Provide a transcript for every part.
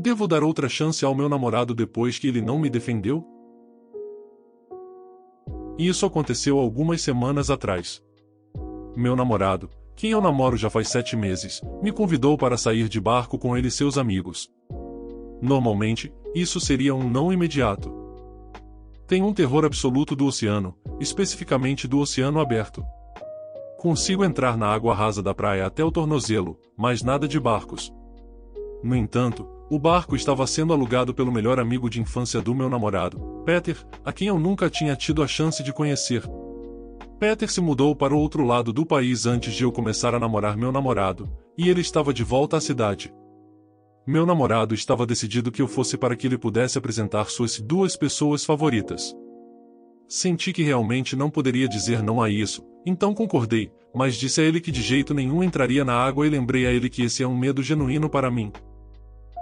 Devo dar outra chance ao meu namorado depois que ele não me defendeu? Isso aconteceu algumas semanas atrás. Meu namorado, quem eu namoro já faz 7 meses, me convidou para sair de barco com ele e seus amigos. Normalmente, isso seria um não imediato. Tenho um terror absoluto do oceano, especificamente do oceano aberto. Consigo entrar na água rasa da praia até o tornozelo, mas nada de barcos. No entanto, o barco estava sendo alugado pelo melhor amigo de infância do meu namorado, Peter, a quem eu nunca tinha tido a chance de conhecer. Peter se mudou para o outro lado do país antes de eu começar a namorar meu namorado, e ele estava de volta à cidade. Meu namorado estava decidido que eu fosse para que ele pudesse apresentar suas 2 pessoas favoritas. Senti que realmente não poderia dizer não a isso, então concordei, mas disse a ele que de jeito nenhum entraria na água e lembrei a ele que esse é um medo genuíno para mim.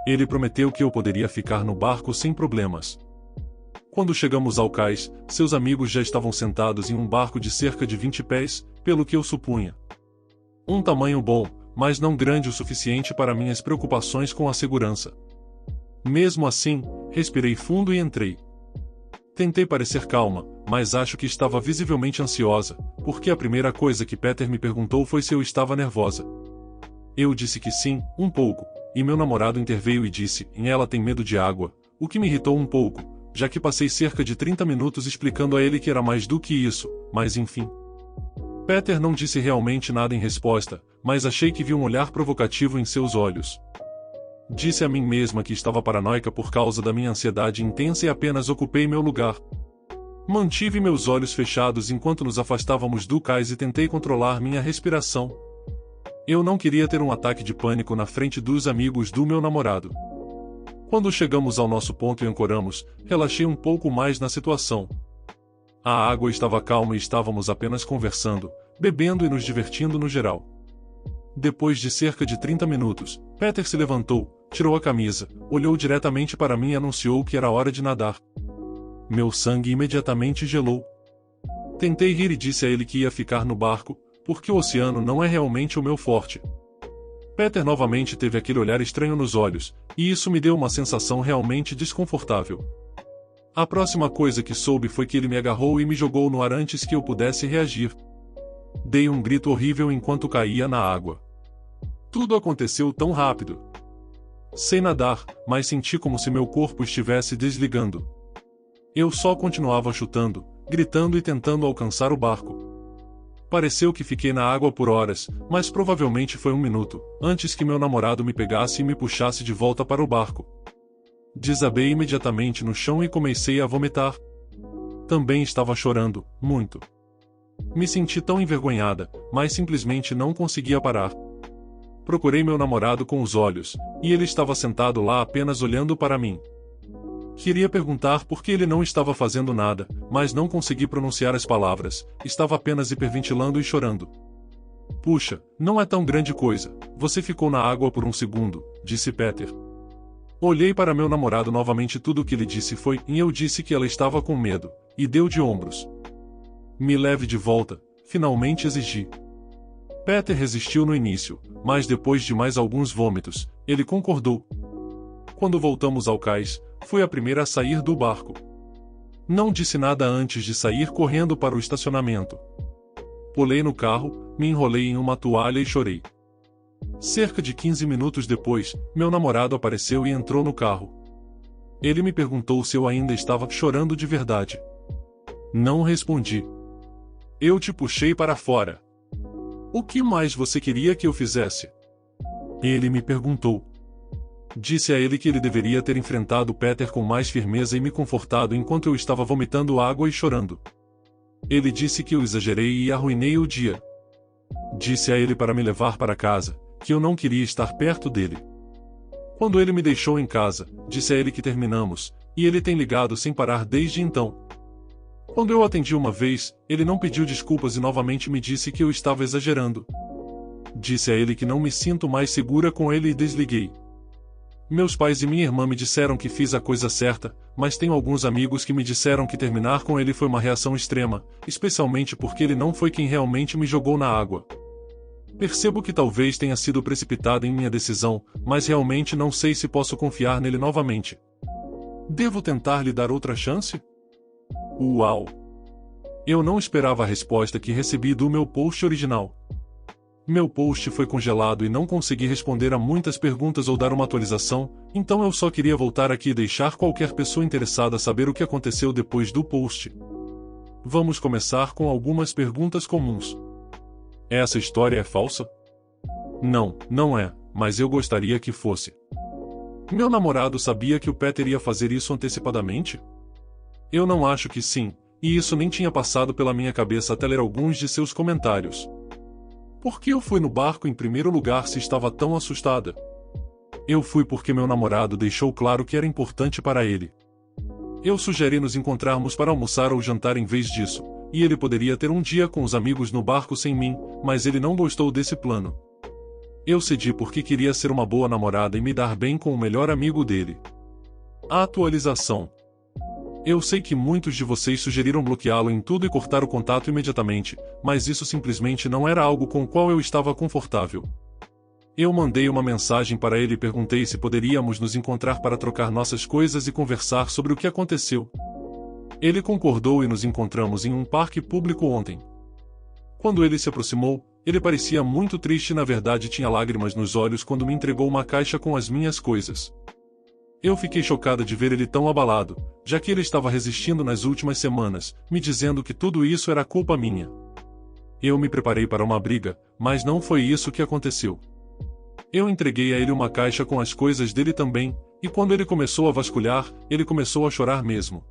Ele prometeu que eu poderia ficar no barco sem problemas. Quando chegamos ao cais, seus amigos já estavam sentados em um barco de cerca de 20 pés, pelo que eu supunha. Um tamanho bom, mas não grande o suficiente para minhas preocupações com a segurança. Mesmo assim, respirei fundo e entrei. Tentei parecer calma, mas acho que estava visivelmente ansiosa, porque a primeira coisa que Peter me perguntou foi se eu estava nervosa. Eu disse que sim, um pouco, e meu namorado interveio e disse: ela tem medo de água, o que me irritou um pouco, já que passei cerca de 30 minutos explicando a ele que era mais do que isso, mas enfim. Peter não disse realmente nada em resposta, mas achei que vi um olhar provocativo em seus olhos. Disse a mim mesma que estava paranoica por causa da minha ansiedade intensa e apenas ocupei meu lugar. Mantive meus olhos fechados enquanto nos afastávamos do cais e tentei controlar minha respiração. Eu não queria ter um ataque de pânico na frente dos amigos do meu namorado. Quando chegamos ao nosso ponto e ancoramos, relaxei um pouco mais na situação. A água estava calma e estávamos apenas conversando, bebendo e nos divertindo no geral. Depois de cerca de 30 minutos, Peter se levantou, tirou a camisa, olhou diretamente para mim e anunciou que era hora de nadar. Meu sangue imediatamente gelou. Tentei rir e disse a ele que ia ficar no barco, porque o oceano não é realmente o meu forte. Peter novamente teve aquele olhar estranho nos olhos, e isso me deu uma sensação realmente desconfortável. A próxima coisa que soube foi que ele me agarrou e me jogou no ar antes que eu pudesse reagir. Dei um grito horrível enquanto caía na água. Tudo aconteceu tão rápido. Sei nadar, mas senti como se meu corpo estivesse desligando. Eu só continuava chutando, gritando e tentando alcançar o barco. Pareceu que fiquei na água por horas, mas provavelmente foi 1 minuto, antes que meu namorado me pegasse e me puxasse de volta para o barco. Desabei imediatamente no chão e comecei a vomitar. Também estava chorando, muito. Me senti tão envergonhada, mas simplesmente não conseguia parar. Procurei meu namorado com os olhos, e ele estava sentado lá apenas olhando para mim. Queria perguntar por que ele não estava fazendo nada, mas não consegui pronunciar as palavras, estava apenas hiperventilando e chorando. Puxa, não é tão grande coisa, você ficou na água por 1 segundo, disse Peter. Olhei para meu namorado novamente e tudo o que ele disse foi, e eu disse que ela estava com medo, e deu de ombros. Me leve de volta, finalmente exigi. Peter resistiu no início, mas depois de mais alguns vômitos, ele concordou. Quando voltamos ao cais, fui a primeira a sair do barco. Não disse nada antes de sair correndo para o estacionamento. Pulei no carro, me enrolei em uma toalha e chorei. Cerca de 15 minutos depois, meu namorado apareceu e entrou no carro. Ele me perguntou se eu ainda estava chorando de verdade. Não respondi. Eu te puxei para fora. O que mais você queria que eu fizesse? Ele me perguntou. Disse a ele que ele deveria ter enfrentado Peter com mais firmeza e me confortado enquanto eu estava vomitando água e chorando. Ele disse que eu exagerei e arruinei o dia. Disse a ele para me levar para casa, que eu não queria estar perto dele. Quando ele me deixou em casa, disse a ele que terminamos, e ele tem ligado sem parar desde então. Quando eu atendi uma vez, ele não pediu desculpas e novamente me disse que eu estava exagerando. Disse a ele que não me sinto mais segura com ele e desliguei. Meus pais e minha irmã me disseram que fiz a coisa certa, mas tenho alguns amigos que me disseram que terminar com ele foi uma reação extrema, especialmente porque ele não foi quem realmente me jogou na água. Percebo que talvez tenha sido precipitado em minha decisão, mas realmente não sei se posso confiar nele novamente. Devo tentar lhe dar outra chance? Uau! Eu não esperava a resposta que recebi do meu post original. Meu post foi congelado e não consegui responder a muitas perguntas ou dar uma atualização, então eu só queria voltar aqui e deixar qualquer pessoa interessada saber o que aconteceu depois do post. Vamos começar com algumas perguntas comuns. Essa história é falsa? Não, não é, mas eu gostaria que fosse. Meu namorado sabia que o Peter ia fazer isso antecipadamente? Eu não acho que sim, e isso nem tinha passado pela minha cabeça até ler alguns de seus comentários. Por que eu fui no barco em primeiro lugar se estava tão assustada? Eu fui porque meu namorado deixou claro que era importante para ele. Eu sugeri nos encontrarmos para almoçar ou jantar em vez disso, e ele poderia ter um dia com os amigos no barco sem mim, mas ele não gostou desse plano. Eu cedi porque queria ser uma boa namorada e me dar bem com o melhor amigo dele. A atualização. Eu sei que muitos de vocês sugeriram bloqueá-lo em tudo e cortar o contato imediatamente, mas isso simplesmente não era algo com o qual eu estava confortável. Eu mandei uma mensagem para ele e perguntei se poderíamos nos encontrar para trocar nossas coisas e conversar sobre o que aconteceu. Ele concordou e nos encontramos em um parque público ontem. Quando ele se aproximou, ele parecia muito triste e na verdade tinha lágrimas nos olhos quando me entregou uma caixa com as minhas coisas. Eu fiquei chocada de ver ele tão abalado, já que ele estava resistindo nas últimas semanas, me dizendo que tudo isso era culpa minha. Eu me preparei para uma briga, mas não foi isso que aconteceu. Eu entreguei a ele uma caixa com as coisas dele também, e quando ele começou a vasculhar, ele começou a chorar mesmo.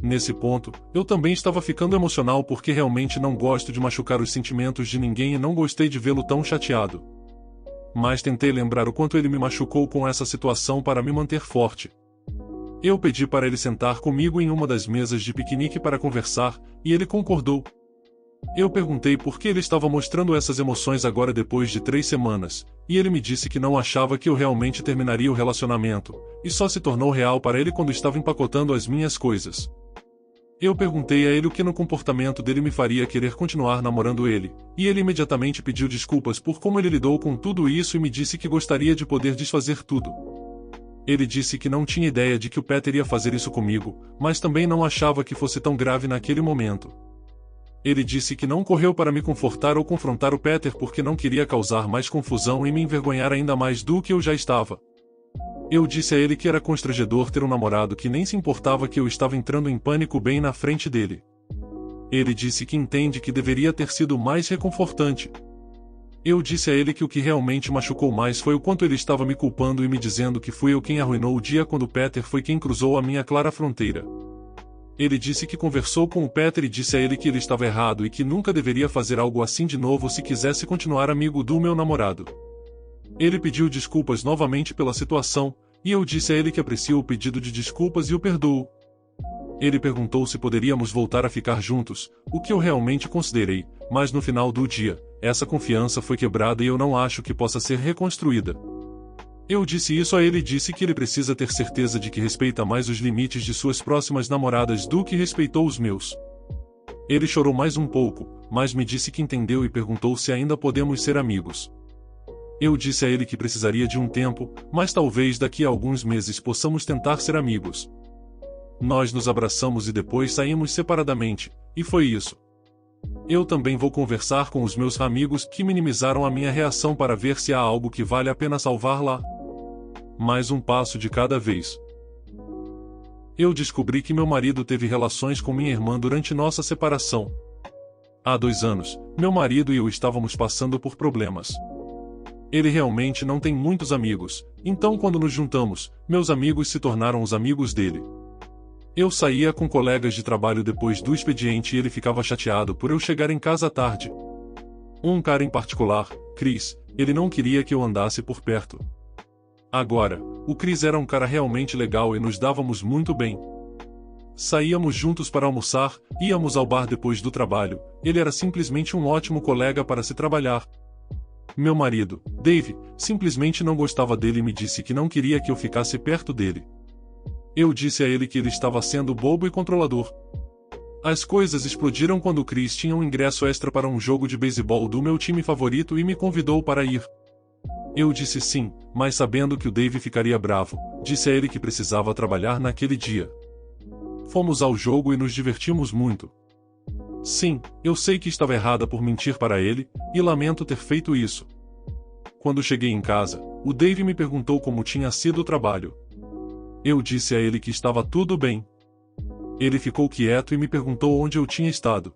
Nesse ponto, eu também estava ficando emocional porque realmente não gosto de machucar os sentimentos de ninguém e não gostei de vê-lo tão chateado. Mas tentei lembrar o quanto ele me machucou com essa situação para me manter forte. Eu pedi para ele sentar comigo em uma das mesas de piquenique para conversar, e ele concordou. Eu perguntei por que ele estava mostrando essas emoções agora depois de 3 semanas, e ele me disse que não achava que eu realmente terminaria o relacionamento, e só se tornou real para ele quando estava empacotando as minhas coisas. Eu perguntei a ele o que no comportamento dele me faria querer continuar namorando ele, e ele imediatamente pediu desculpas por como ele lidou com tudo isso e me disse que gostaria de poder desfazer tudo. Ele disse que não tinha ideia de que o Peter ia fazer isso comigo, mas também não achava que fosse tão grave naquele momento. Ele disse que não correu para me confortar ou confrontar o Peter porque não queria causar mais confusão e me envergonhar ainda mais do que eu já estava. Eu disse a ele que era constrangedor ter um namorado que nem se importava que eu estava entrando em pânico bem na frente dele. Ele disse que entende que deveria ter sido mais reconfortante. Eu disse a ele que o que realmente machucou mais foi o quanto ele estava me culpando e me dizendo que fui eu quem arruinou o dia quando Peter foi quem cruzou a minha clara fronteira. Ele disse que conversou com o Peter e disse a ele que ele estava errado e que nunca deveria fazer algo assim de novo se quisesse continuar amigo do meu namorado. Ele pediu desculpas novamente pela situação, e eu disse a ele que aprecio o pedido de desculpas e o perdoo. Ele perguntou se poderíamos voltar a ficar juntos, o que eu realmente considerei, mas no final do dia, essa confiança foi quebrada e eu não acho que possa ser reconstruída. Eu disse isso a ele e disse que ele precisa ter certeza de que respeita mais os limites de suas próximas namoradas do que respeitou os meus. Ele chorou mais um pouco, mas me disse que entendeu e perguntou se ainda podemos ser amigos. Eu disse a ele que precisaria de um tempo, mas talvez daqui a alguns meses possamos tentar ser amigos. Nós nos abraçamos e depois saímos separadamente, e foi isso. Eu também vou conversar com os meus amigos que minimizaram a minha reação para ver se há algo que vale a pena salvar lá. Mais um passo de cada vez. Eu descobri que meu marido teve relações com minha irmã durante nossa separação. Há 2 anos, meu marido e eu estávamos passando por problemas. Ele realmente não tem muitos amigos, então quando nos juntamos, meus amigos se tornaram os amigos dele. Eu saía com colegas de trabalho depois do expediente e ele ficava chateado por eu chegar em casa tarde. Um cara em particular, Chris, ele não queria que eu andasse por perto. Agora, o Chris era um cara realmente legal e nos dávamos muito bem. Saíamos juntos para almoçar, íamos ao bar depois do trabalho, ele era simplesmente um ótimo colega para se trabalhar. Meu marido, Dave, simplesmente não gostava dele e me disse que não queria que eu ficasse perto dele. Eu disse a ele que ele estava sendo bobo e controlador. As coisas explodiram quando Chris tinha um ingresso extra para um jogo de beisebol do meu time favorito e me convidou para ir. Eu disse sim, mas sabendo que o Dave ficaria bravo, disse a ele que precisava trabalhar naquele dia. Fomos ao jogo e nos divertimos muito. Sim, eu sei que estava errada por mentir para ele, e lamento ter feito isso. Quando cheguei em casa, o Dave me perguntou como tinha sido o trabalho. Eu disse a ele que estava tudo bem. Ele ficou quieto e me perguntou onde eu tinha estado.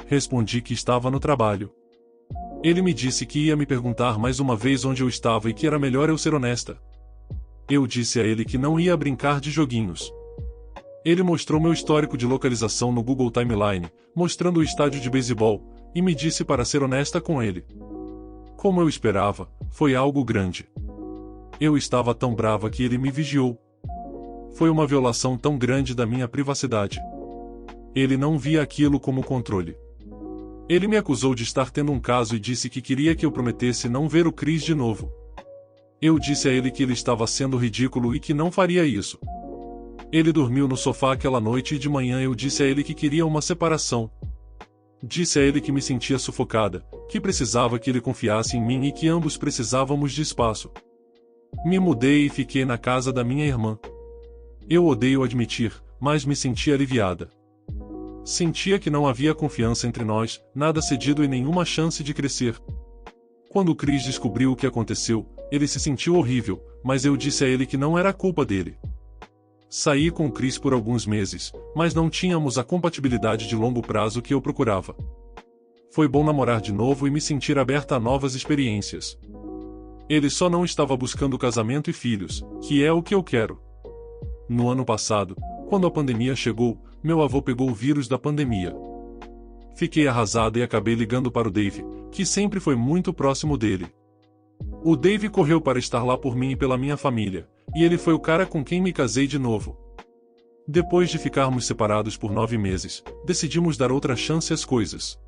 Respondi que estava no trabalho. Ele me disse que ia me perguntar mais uma vez onde eu estava e que era melhor eu ser honesta. Eu disse a ele que não ia brincar de joguinhos. Ele mostrou meu histórico de localização no Google Timeline, mostrando o estádio de beisebol, e me disse para ser honesta com ele. Como eu esperava, foi algo grande. Eu estava tão brava que ele me vigiou. Foi uma violação tão grande da minha privacidade. Ele não via aquilo como controle. Ele me acusou de estar tendo um caso e disse que queria que eu prometesse não ver o Chris de novo. Eu disse a ele que ele estava sendo ridículo e que não faria isso. Ele dormiu no sofá aquela noite e de manhã eu disse a ele que queria uma separação. Disse a ele que me sentia sufocada, que precisava que ele confiasse em mim e que ambos precisávamos de espaço. Me mudei e fiquei na casa da minha irmã. Eu odeio admitir, mas me senti aliviada. Sentia que não havia confiança entre nós, nada cedido e nenhuma chance de crescer. Quando Chris descobriu o que aconteceu, ele se sentiu horrível, mas eu disse a ele que não era culpa dele. Saí com Chris por alguns meses, mas não tínhamos a compatibilidade de longo prazo que eu procurava. Foi bom namorar de novo e me sentir aberta a novas experiências. Ele só não estava buscando casamento e filhos, que é o que eu quero. No ano passado, quando a pandemia chegou, meu avô pegou o vírus da pandemia. Fiquei arrasada e acabei ligando para o Dave, que sempre foi muito próximo dele. O Dave correu para estar lá por mim e pela minha família, e ele foi o cara com quem me casei de novo. Depois de ficarmos separados por 9 meses, decidimos dar outra chance às coisas.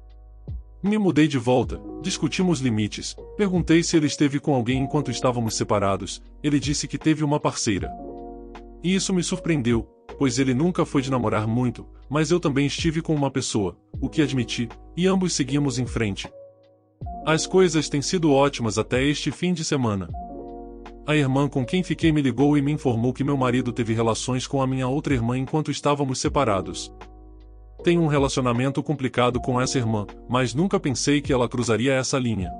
Me mudei de volta, discutimos limites, perguntei se ele esteve com alguém enquanto estávamos separados, ele disse que teve uma parceira. E isso me surpreendeu, pois ele nunca foi de namorar muito, mas eu também estive com uma pessoa, o que admiti, e ambos seguimos em frente. As coisas têm sido ótimas até este fim de semana. A irmã com quem fiquei me ligou e me informou que meu marido teve relações com a minha outra irmã enquanto estávamos separados. Tenho um relacionamento complicado com essa irmã, mas nunca pensei que ela cruzaria essa linha.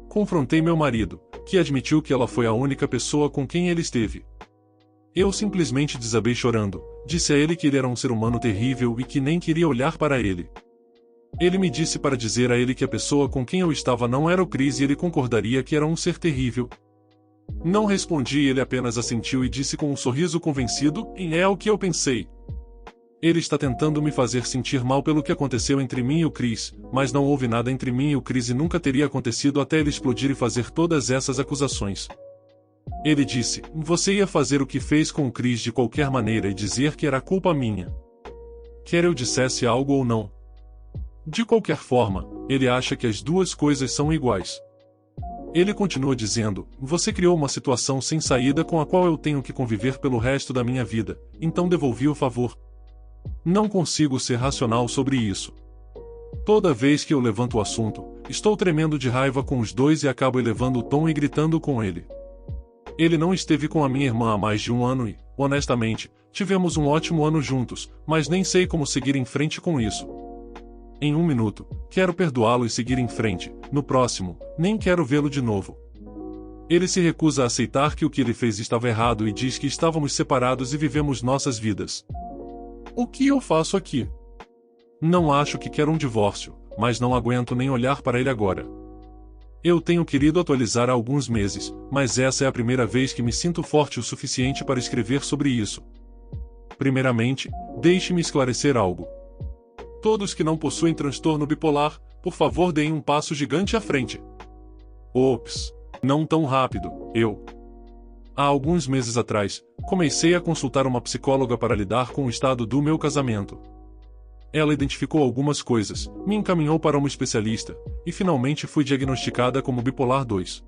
Confrontei meu marido, que admitiu que ela foi a única pessoa com quem ele esteve. Eu simplesmente desabei chorando, disse a ele que ele era um ser humano terrível e que nem queria olhar para ele. Ele me disse para dizer a ele que a pessoa com quem eu estava não era o Chris e ele concordaria que era um ser terrível. Não respondi e ele apenas assentiu e disse com um sorriso convencido, e é o que eu pensei. Ele está tentando me fazer sentir mal pelo que aconteceu entre mim e o Chris, mas não houve nada entre mim e o Chris e nunca teria acontecido até ele explodir e fazer todas essas acusações. Ele disse, você ia fazer o que fez com o Chris de qualquer maneira e dizer que era culpa minha. Quer eu dissesse algo ou não. De qualquer forma, ele acha que as duas coisas são iguais. Ele continua dizendo, você criou uma situação sem saída com a qual eu tenho que conviver pelo resto da minha vida, então devolvi o favor. Não consigo ser racional sobre isso. Toda vez que eu levanto o assunto, estou tremendo de raiva com os dois e acabo elevando o tom e gritando com ele. Ele não esteve com a minha irmã há mais de um ano e, honestamente, tivemos um ótimo ano juntos, mas nem sei como seguir em frente com isso. Em 1 minuto, quero perdoá-lo e seguir em frente, no próximo, nem quero vê-lo de novo. Ele se recusa a aceitar que o que ele fez estava errado e diz que estávamos separados e vivemos nossas vidas. O que eu faço aqui? Não acho que quero um divórcio, mas não aguento nem olhar para ele agora. Eu tenho querido atualizar há alguns meses, mas essa é a primeira vez que me sinto forte o suficiente para escrever sobre isso. Primeiramente, deixe-me esclarecer algo. Todos que não possuem transtorno bipolar, por favor deem um passo gigante à frente. Ops, não tão rápido, eu. Há alguns meses atrás, comecei a consultar uma psicóloga para lidar com o estado do meu casamento. Ela identificou algumas coisas, me encaminhou para uma especialista, e finalmente fui diagnosticada como bipolar 2.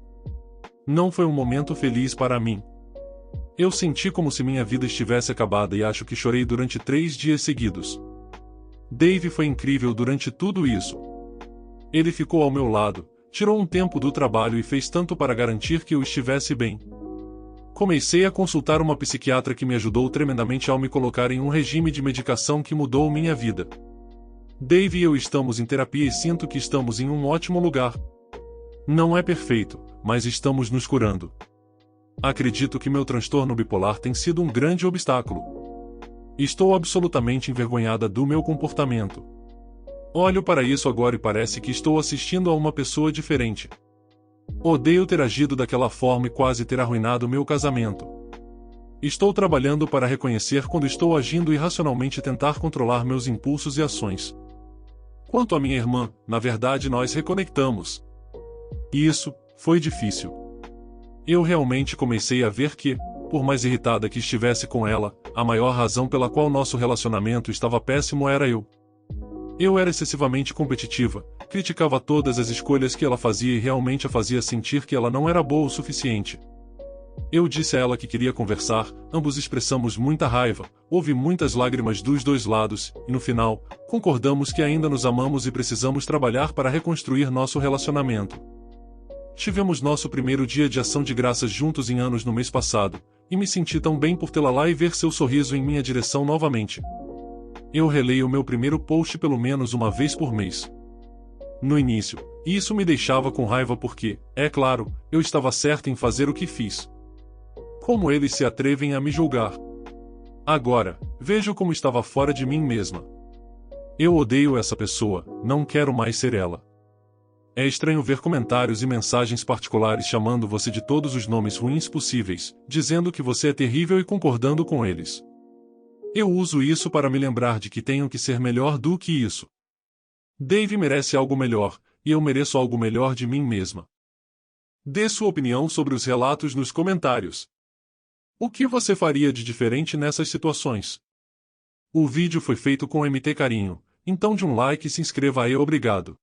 Não foi um momento feliz para mim. Eu senti como se minha vida estivesse acabada e acho que chorei durante 3 dias seguidos. Dave foi incrível durante tudo isso. Ele ficou ao meu lado, tirou um tempo do trabalho e fez tanto para garantir que eu estivesse bem. Comecei a consultar uma psiquiatra que me ajudou tremendamente ao me colocar em um regime de medicação que mudou minha vida. Dave e eu estamos em terapia e sinto que estamos em um ótimo lugar. Não é perfeito, mas estamos nos curando. Acredito que meu transtorno bipolar tem sido um grande obstáculo. Estou absolutamente envergonhada do meu comportamento. Olho para isso agora e parece que estou assistindo a uma pessoa diferente. Odeio ter agido daquela forma e quase ter arruinado meu casamento. Estou trabalhando para reconhecer quando estou agindo irracionalmente e tentar controlar meus impulsos e ações. Quanto à minha irmã, na verdade nós reconectamos. E isso foi difícil. Eu realmente comecei a ver que, por mais irritada que estivesse com ela, a maior razão pela qual nosso relacionamento estava péssimo era eu. Eu era excessivamente competitiva, criticava todas as escolhas que ela fazia e realmente a fazia sentir que ela não era boa o suficiente. Eu disse a ela que queria conversar, ambos expressamos muita raiva, houve muitas lágrimas dos dois lados, e no final, concordamos que ainda nos amamos e precisamos trabalhar para reconstruir nosso relacionamento. Tivemos nosso primeiro dia de ação de graças juntos em anos no mês passado, e me senti tão bem por tê-la lá e ver seu sorriso em minha direção novamente. Eu releio meu primeiro post pelo menos uma vez por mês. No início, isso me deixava com raiva porque, é claro, eu estava certa em fazer o que fiz. Como eles se atrevem a me julgar? Agora, vejo como estava fora de mim mesma. Eu odeio essa pessoa, não quero mais ser ela. É estranho ver comentários e mensagens particulares chamando você de todos os nomes ruins possíveis, dizendo que você é terrível e concordando com eles. Eu uso isso para me lembrar de que tenho que ser melhor do que isso. Dave merece algo melhor, e eu mereço algo melhor de mim mesma. Dê sua opinião sobre os relatos nos comentários. O que você faria de diferente nessas situações? O vídeo foi feito com MT Carinho, então de um like e se inscreva aí. Obrigado.